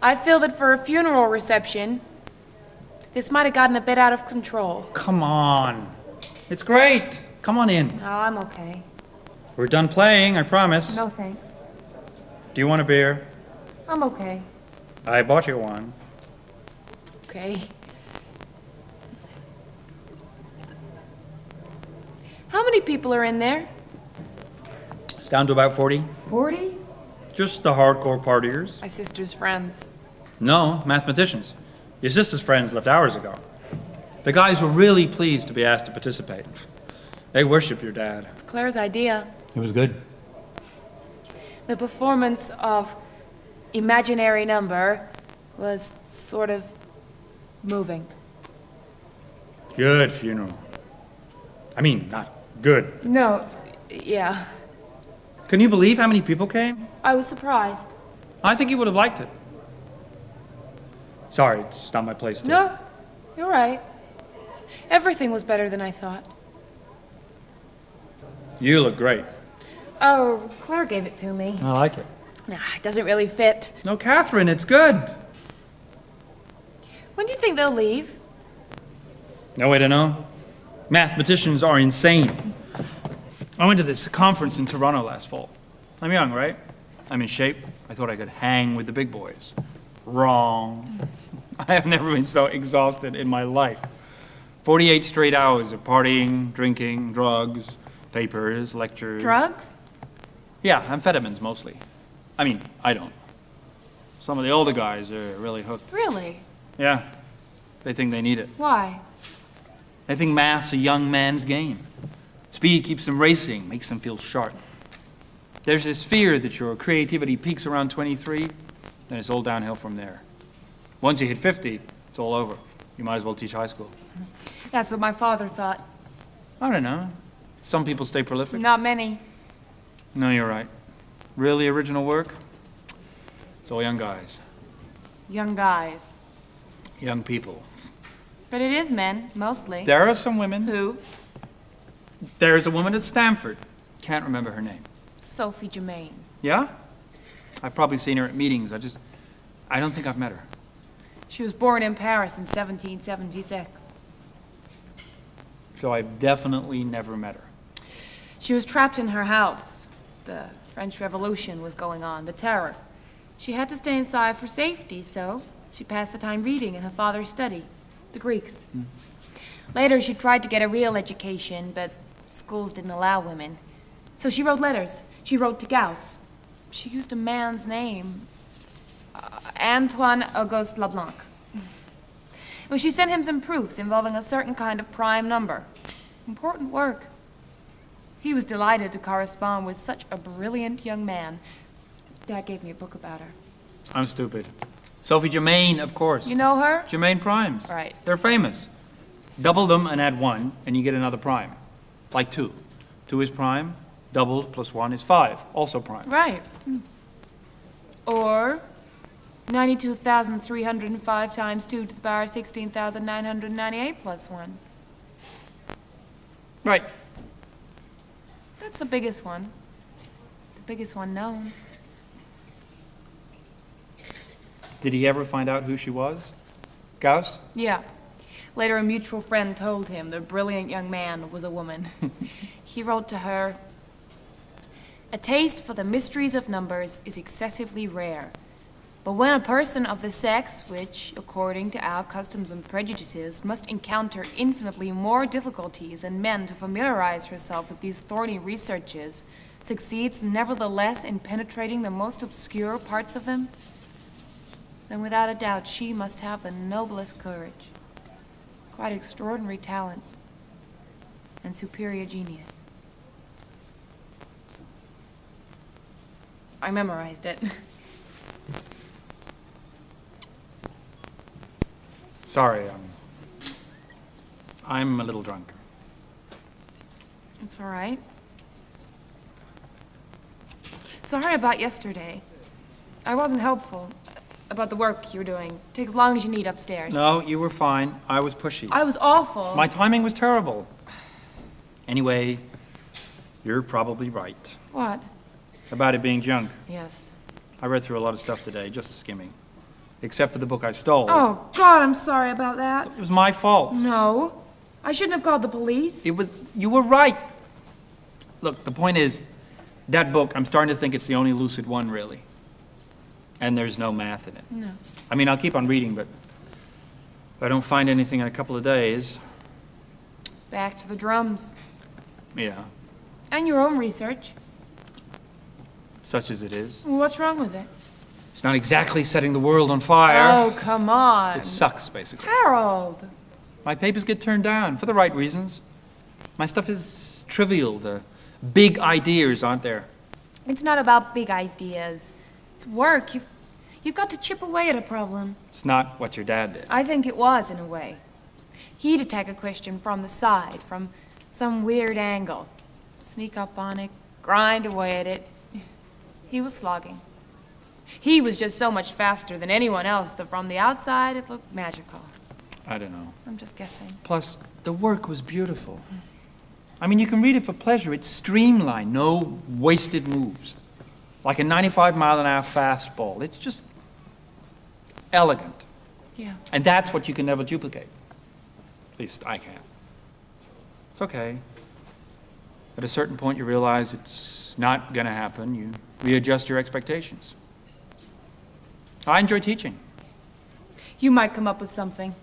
I feel that for a funeral reception, this might have gotten a bit out of control. Come on. It's great. Come on in. Oh, I'm okay. We're done playing, I promise. No thanks. Do you want a beer? I'm okay. I bought you one. Okay. How many people are in there? It's down to about 40. 40? Just the hardcore partiers. My sister's friends. No, mathematicians. Your sister's friends left hours ago. The guys were really pleased to be asked to participate. They worship your dad. It's Claire's idea. It was good. The performance of Imaginary Number was sort of moving. Good funeral. I mean, not good. No, yeah. Can you believe how many people came? I was surprised. I think you would have liked it. Sorry, it's not my place to... No, you're right. Everything was better than I thought. You look great. Oh, Claire gave it to me. I like it. Nah, it doesn't really fit. No, Catherine, it's good. When do you think they'll leave? No way to know. Mathematicians are insane. I went to this conference in Toronto last fall. I'm young, right? I'm in shape. I thought I could hang with the big boys. Wrong. I have never been so exhausted in my life. 48 straight hours of partying, drinking, drugs, papers, lectures. Drugs? Yeah, amphetamines mostly. I mean, I don't. Some of the older guys are really hooked. Really? Yeah. They think they need it. Why? They think math's a young man's game. Speed keeps them racing, makes them feel sharp. There's this fear that your creativity peaks around 23, then it's all downhill from there. Once you hit 50, it's all over. You might as well teach high school. That's what my father thought. I don't know. Some people stay prolific. Not many. No, you're right. Really original work? It's all young guys. Young guys. Young people. But it is men, mostly. There are some women. Who? There's a woman at Stanford. Can't remember her name. Sophie Germain. Yeah? I've probably seen her at meetings. I don't think I've met her. She was born in Paris in 1776. So I've definitely never met her. She was trapped in her house. The French Revolution was going on, the terror. She had to stay inside for safety, so she passed the time reading in her father's study, the Greeks. Later, she tried to get a real education, but schools didn't allow women. So she wrote letters. She wrote to Gauss. She used a man's name, Antoine Auguste Leblanc. Well, she sent him some proofs involving a certain kind of prime number. Important work. He was delighted to correspond with such a brilliant young man. Dad gave me a book about her. I'm stupid. Sophie Germain, of course. You know her? Germain primes. Right. They're famous. Double them and add 1, and you get another prime. Like 2. 2 is prime. Doubled plus 1 is 5. Also prime. Right. Or 92,305 times 2 to the power of 16,998 plus 1. Right. That's the biggest one. The biggest one known. Did he ever find out who she was? Gauss? Yeah. Later, a mutual friend told him the brilliant young man was a woman. He wrote to her, "A taste for the mysteries of numbers is excessively rare. But when a person of the sex, which, according to our customs and prejudices, must encounter infinitely more difficulties than men to familiarize herself with these thorny researches, succeeds nevertheless in penetrating the most obscure parts of them, then without a doubt she must have the noblest courage, quite extraordinary talents, and superior genius." I memorized it. Sorry, I'm a little drunk. It's all right. Sorry about yesterday. I wasn't helpful. About the work you're doing. Take as long as you need upstairs. No, you were fine. I was pushy. I was awful. My timing was terrible. Anyway, you're probably right. What? About it being junk. Yes. I read through a lot of stuff today, just skimming. except for the book I stole. Oh, God, I'm sorry about that. It was my fault. No, I shouldn't have called the police. You were right. Look, the point is, that book, I'm starting to think it's the only lucid one, really. And there's no math in it. No. I mean, I'll keep on reading, but if I don't find anything in a couple of days, Back to the drums. yeah, And your own research. such as it is. What's wrong with it? It's not exactly setting the world on fire. Oh, come on. It sucks, basically. Harold. My papers get turned down for the right reasons. My stuff is trivial. The big ideas aren't there. It's not about big ideas. It's work. You've got to chip away at a problem. It's not what your dad did. I think it was, in a way. He'd attack a question from the side, from some weird angle. Sneak up on it, grind away at it. He was slogging. He was just so much faster than anyone else that from the outside it looked magical. I don't know. I'm just guessing. Plus, the work was beautiful. I mean, you can read it for pleasure. It's streamlined, no wasted moves. Like a 95-mile-an-hour fastball. It's just elegant. Yeah. And that's what you can never duplicate. At least I can't. It's okay. At a certain point, you realize it's not going to happen. You readjust your expectations. I enjoy teaching. You might come up with something.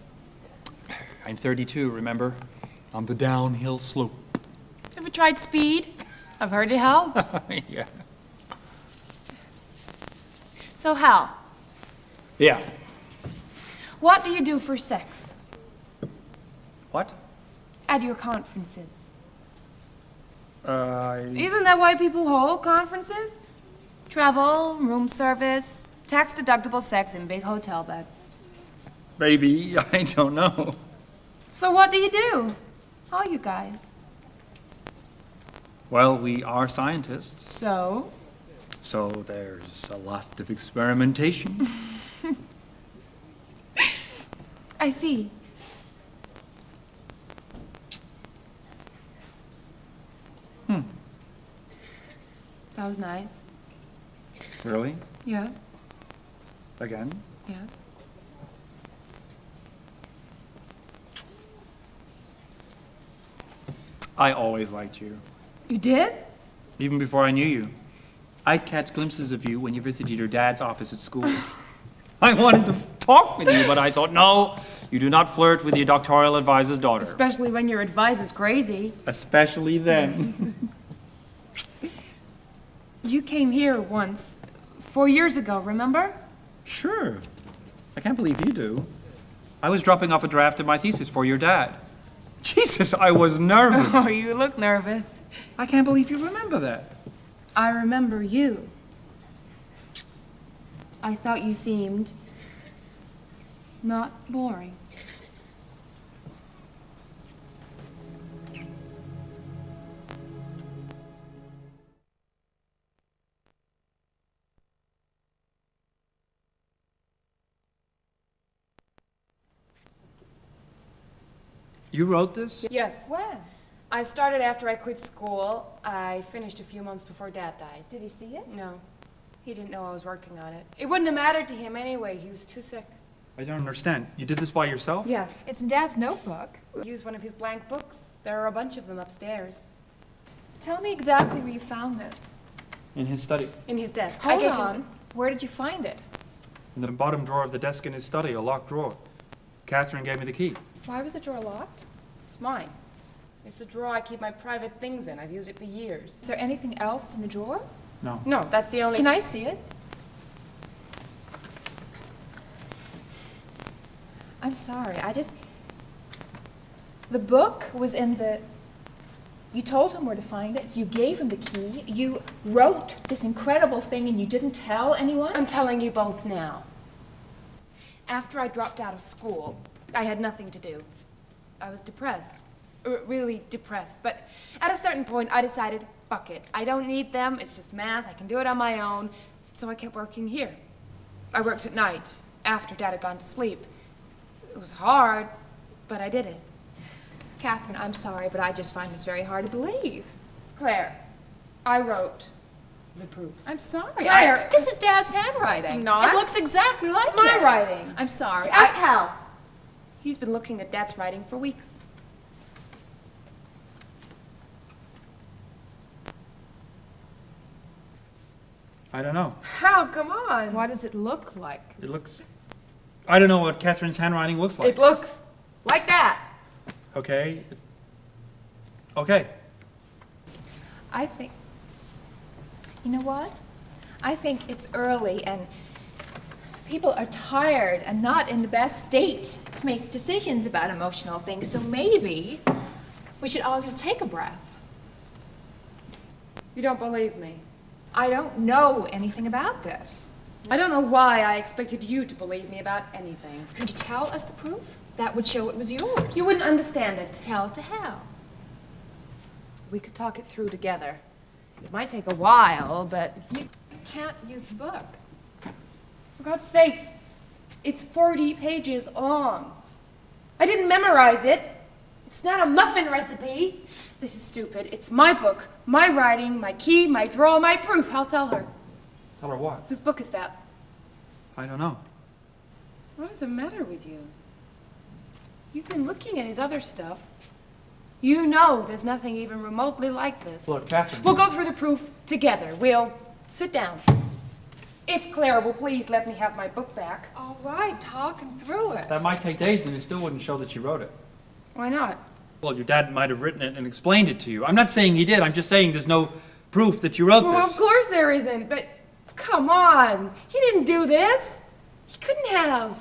I'm 32, remember? On the downhill slope. Ever tried speed? I've heard it helps. Yeah. So, Hal, Yeah. what do you do for sex What? at your conferences? Uh, Isn't that why people hold conferences? Travel, room service, tax-deductible sex in big hotel beds. Maybe. I don't know. So what do you do? All you guys. Well, we are scientists, So? so there's a lot of experimentation. I see. That was nice. Really? Yes, Again? yes. I always liked you. You did? Even before I knew you. I'd catch glimpses of you when you visited your dad's office at school. I wanted to talk with you, but I thought, no, you do not flirt with your doctoral advisor's daughter. Especially when your advisor's crazy. Especially then. You came here once, 4 years ago, remember? Sure. I can't believe you do. I was dropping off a draft of my thesis for your dad. Jesus, I was nervous. Oh, you look nervous. I can't believe you remember that. I remember you. I thought you seemed not boring. You wrote this? Yes. When? I started after I quit school. I finished a few months before Dad died. Did he see it? No, he didn't know I was working on it. It wouldn't have mattered to him anyway. He was too sick. I don't understand. You did this by yourself? Yes. It's in Dad's notebook. He used one of his blank books. There are a bunch of them upstairs. Tell me exactly where you found this. In his study. In his desk. Hold I gave on. him. Where did you find it? In the bottom drawer of the desk in his study, a locked drawer. Catherine gave me the key. Why was the drawer locked? It's mine. It's the drawer I keep my private things in. I've used it for years. Is there anything else in the drawer? No. No, that's the only. Can I see it? I'm sorry, the book was in the, you told him where to find it, you gave him the key, you wrote this incredible thing and you didn't tell anyone? I'm telling you both now. After I dropped out of school, I had nothing to do. I was depressed. Really depressed. But at a certain point, I decided, fuck it. I don't need them. It's just math. I can do it on my own. So I kept working here. I worked at night, after Dad had gone to sleep. It was hard, but I did it. Catherine, I'm sorry, but I just find this very hard to believe. Claire, I wrote. the proof. I'm sorry. Claire! This is Dad's handwriting. It's not. It looks exactly like It's my it. writing. I'm sorry. Ask Hal. He's been looking at Dad's writing for weeks. I don't know. Hal, come on. What does it look like? It looks... I don't know what Catherine's handwriting looks like. It looks like that. Okay. Okay. I think, you know what? I think it's early and people are tired and not in the best state to make decisions about emotional things. So maybe we should all just take a breath. You don't believe me. I don't know anything about this. I don't know why I expected you to believe me about anything. Could you tell us the proof? That would show it was yours. You wouldn't understand it. Tell it to Hal. We could talk it through together. It might take a while, but You can't use the book. for God's sakes, it's 40 pages long. I didn't memorize it. It's not a muffin recipe. This is stupid. It's my book, my writing, my key, my drawer, my proof. I'll tell her. Tell her what? Whose book is that? I don't know. What is the matter with you? You've been looking at his other stuff. You know there's nothing even remotely like this. Look, Catherine. We'll go through the proof together. We'll sit down. If Clara will please let me have my book back. All right, talk him through it. That might take days, and it still wouldn't show that you wrote it. Why not? Well, your dad might have written it and explained it to you. I'm not saying he did. I'm just saying there's no proof that you wrote Well, of this. course there isn't, but come on. He didn't do this. He couldn't have.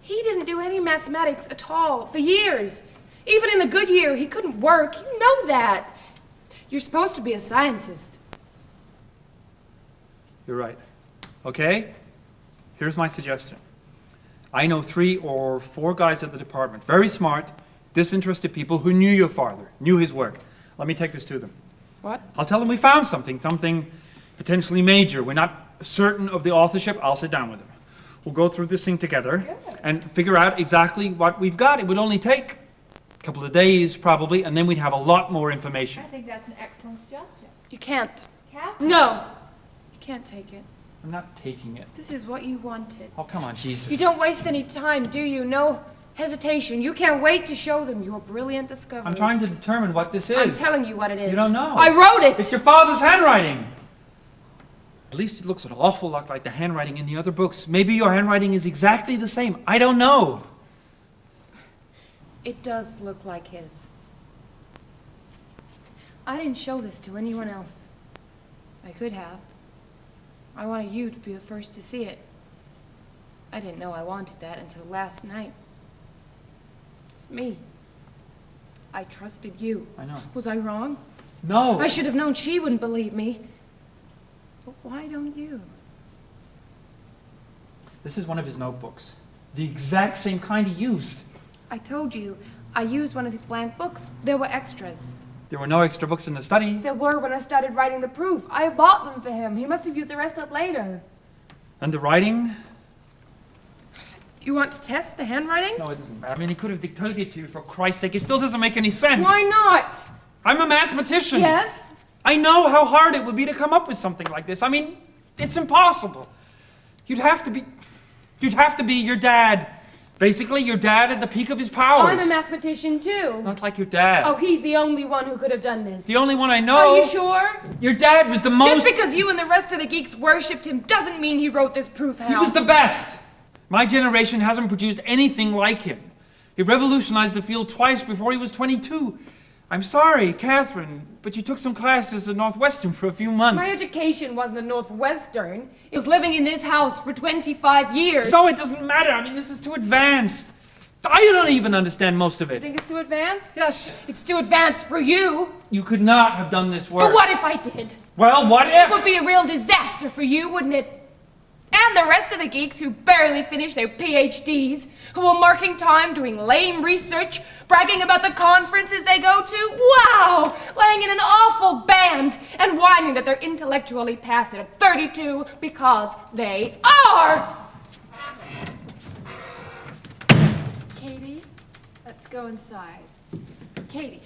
He didn't do any mathematics at all for years. Even in the good year, he couldn't work. You know that. You're supposed to be a scientist. You're right. Okay? Here's my suggestion. I know 3 or 4 guys at the department, very smart, disinterested people who knew your father, knew his work. Let me take this to them. What? I'll tell them we found something potentially major. We're not certain of the authorship. I'll sit down with them. We'll go through this thing together Good. and figure out exactly what we've got. It would only take a couple of days, probably, and then we'd have a lot more information. I think that's an excellent suggestion. You can't. Catherine? No. You can't take it. I'm not taking it. This is what you wanted. Oh, come on, Jesus. You don't waste any time, do you? No hesitation. You can't wait to show them your brilliant discovery. I'm trying to determine what this is. I'm telling you what it is. You don't know. I wrote it! It's your father's handwriting. At least it looks an awful lot like the handwriting in the other books. Maybe your handwriting is exactly the same. I don't know. It does look like his. I didn't show this to anyone else. I could have. I wanted you to be the first to see it. I didn't know I wanted that until last night. It's me. I trusted you. I know. Was I wrong? No. I should have known she wouldn't believe me. But why don't you? This is one of his notebooks. The exact same kind he used. I told you, I used one of his blank books. There were extras. There were no extra books in the study. There were when I started writing the proof. I bought them for him. He must have used the rest up later. And the writing? You want to test the handwriting? No, it doesn't matter. I mean, he could have dictated it to you, for Christ's sake. It still doesn't make any sense. Why not? I'm a mathematician. Yes? I know how hard it would be to come up with something like this. I mean, it's impossible. You'd have to be your dad. Basically, your dad at the peak of his powers. I'm a mathematician too. Not like your dad. Oh, he's the only one who could have done this. The only one I know. Are you sure? Your dad was the most... Just because you and the rest of the geeks worshipped him doesn't mean he wrote this proof, Hal. He was the best. My generation hasn't produced anything like him. He revolutionized the field twice before he was 22. I'm sorry, Catherine, but you took some classes at Northwestern for a few months. My education wasn't at Northwestern. It was living in this house for 25 years. So it doesn't matter. I mean, this is too advanced. I don't even understand most of You it. think it's too advanced? Yes. It's too advanced for you. You could not have done this work. But what if I did? Well, what It would if? be a real disaster for you, wouldn't it? And the rest of the geeks who barely finished their PhDs, who are marking time doing lame research, bragging about the conferences they go to. Wow! Playing in an awful band and whining that they're intellectually past it at 32 because they are! Katie, let's go inside. Katie.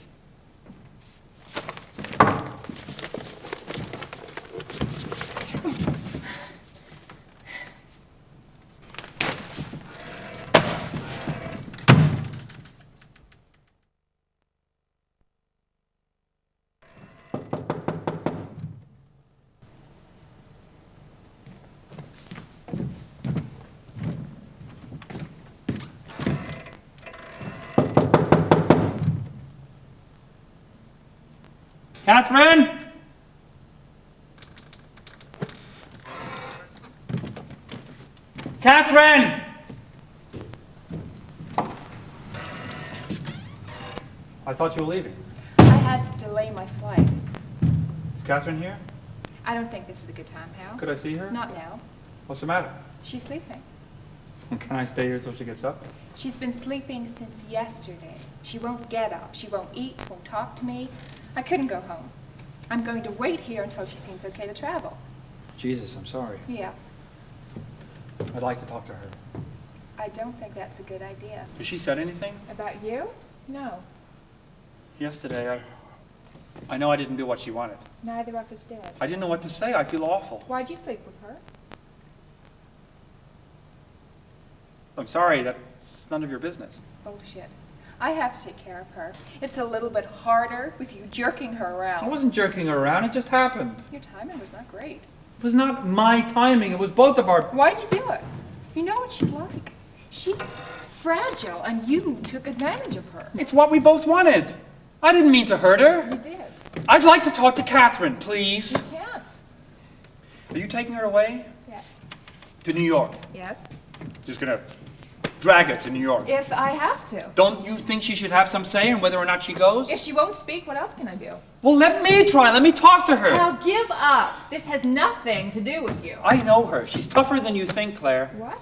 Catherine? Catherine! I thought you were leaving. I had to delay my flight. Is Catherine here? I don't think this is a good time, Hal. Could I see her? Not now. What's the matter? She's sleeping. Can I stay here till she gets up? She's been sleeping since yesterday. She won't get up. She won't eat, won't talk to me. I couldn't go home. I'm going to wait here until she seems okay to travel. Jesus, I'm sorry. Yeah, I'd like to talk to her. I don't think that's a good idea. Has she said anything? About you? No, Yesterday, I know I didn't do what she wanted. neither of us did. I didn't know what to say. I feel awful. Why'd you sleep with her? I'm sorry. That's none of your business. Bullshit. I have to take care of her. It's a little bit harder with you jerking her around. I wasn't jerking her around. It just happened. Your timing was not great. It was not my timing. It was both of our... Why'd you do it? You know what she's like. She's fragile, and you took advantage of her. It's what we both wanted. I didn't mean to hurt her. You did. I'd like to talk to Catherine, please. You can't. Are you taking her away? Yes. To New York. Yes. Just gonna drag her to New York. If I have to. Don't you think she should have some say in whether or not she goes? If she won't speak, what else can I do? Well, let me try. Let me talk to her. Now give up. This has nothing to do with you. I know her. She's tougher than you think, Claire. What?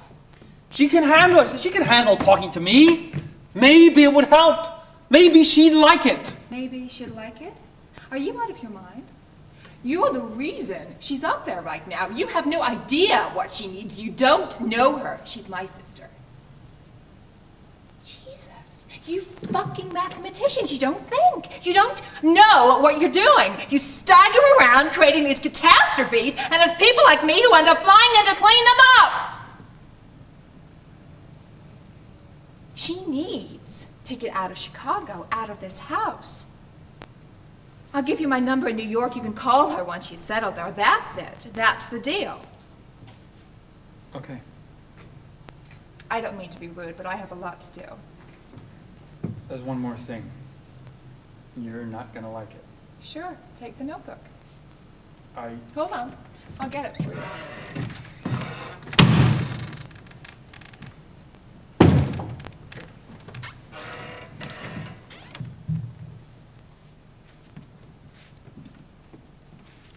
She can handle it. She can handle talking to me. Maybe it would help. Maybe she'd like it. Maybe she'd like it? Are you out of your mind? You're the reason she's up there right now. You have no idea what she needs. You don't know her. She's my sister. Jesus. You fucking mathematicians. You don't think. You don't know what you're doing. You stagger around creating these catastrophes, and it's people like me who end up flying in to clean them up. She needs to get out of Chicago, out of this house. I'll give you my number in New York. You can call her once she's settled there. That's it. That's the deal. Okay. I don't mean to be rude, but I have a lot to do. There's one more thing. You're not gonna like it. Sure, take the notebook. I... Hold on. I'll get it for you.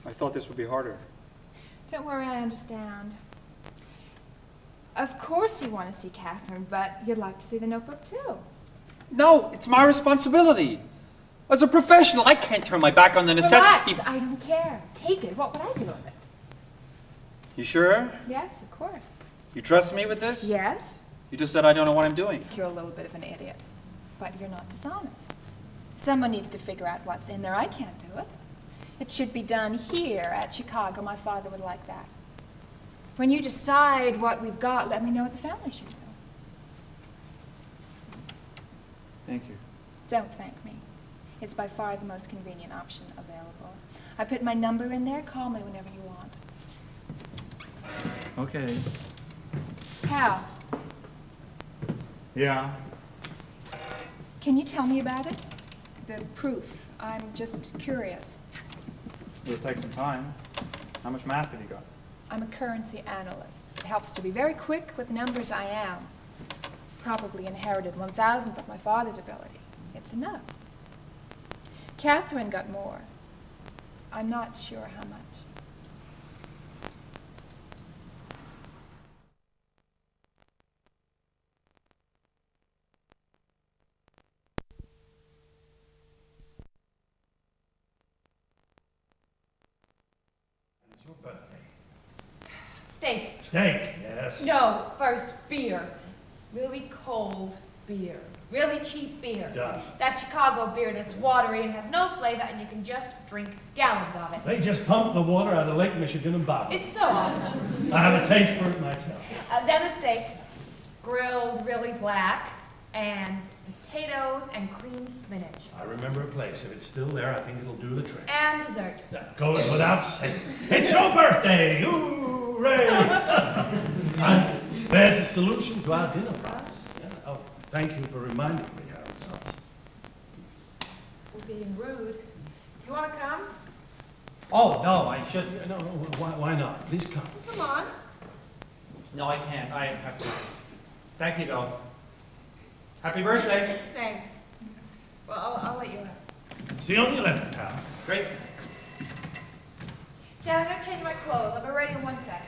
I thought this would be harder. Don't worry, I understand. Of course you want to see Catherine, but you'd like to see the notebook too. No, it's my responsibility. As a professional, I can't turn my back on the necessity... Relax, I don't care. Take it. What would I do with it? You sure? Yes, of course. You trust me with this? Yes? You just said I don't know what I'm doing. You're a little bit of an idiot, but you're not dishonest. Someone needs to figure out what's in there. I can't do it. It should be done here at Chicago. My father would like that. When you decide what we've got, let me know what the family should do. Thank you. Don't thank me. It's by far the most convenient option available. I put my number in there. Call me whenever you want. Okay. Hal, Yeah. can you tell me about it? The proof. I'm just curious. It'll take some time. How much math have you got? I'm a currency analyst. It helps to be very quick with numbers. I am. Probably inherited 1,000th of my father's ability. It's enough. Catherine got more. I'm not sure how much. It's your birthday. Steak. Steak, yes. No, first beer. Really cold. beer. Really cheap beer. It does. That Chicago beer that's watery and has no flavor, and you can just drink gallons of it. They just pump the water out of Lake Michigan and bottle it. It's so awful. I have a taste for it myself. Then a steak, grilled really black, and potatoes and creamed spinach. I remember a place. If it's still there, I think it'll do the trick. And dessert. That goes without saying. It's your birthday! Hooray! And there's a solution to our dinner prize. Yeah. Oh, thank you for reminding me, Harold Suns. We're being rude. Do you want to come? Oh, no, I shouldn't. No, why not? Please come. Come on. No, I can't. I have plans. Thank you, though. Happy birthday. Thanks. Well, I'll let you out. See you on the 11th, pal. Great. Dad, I'm gonna change my clothes. I'll be ready in 1 sec.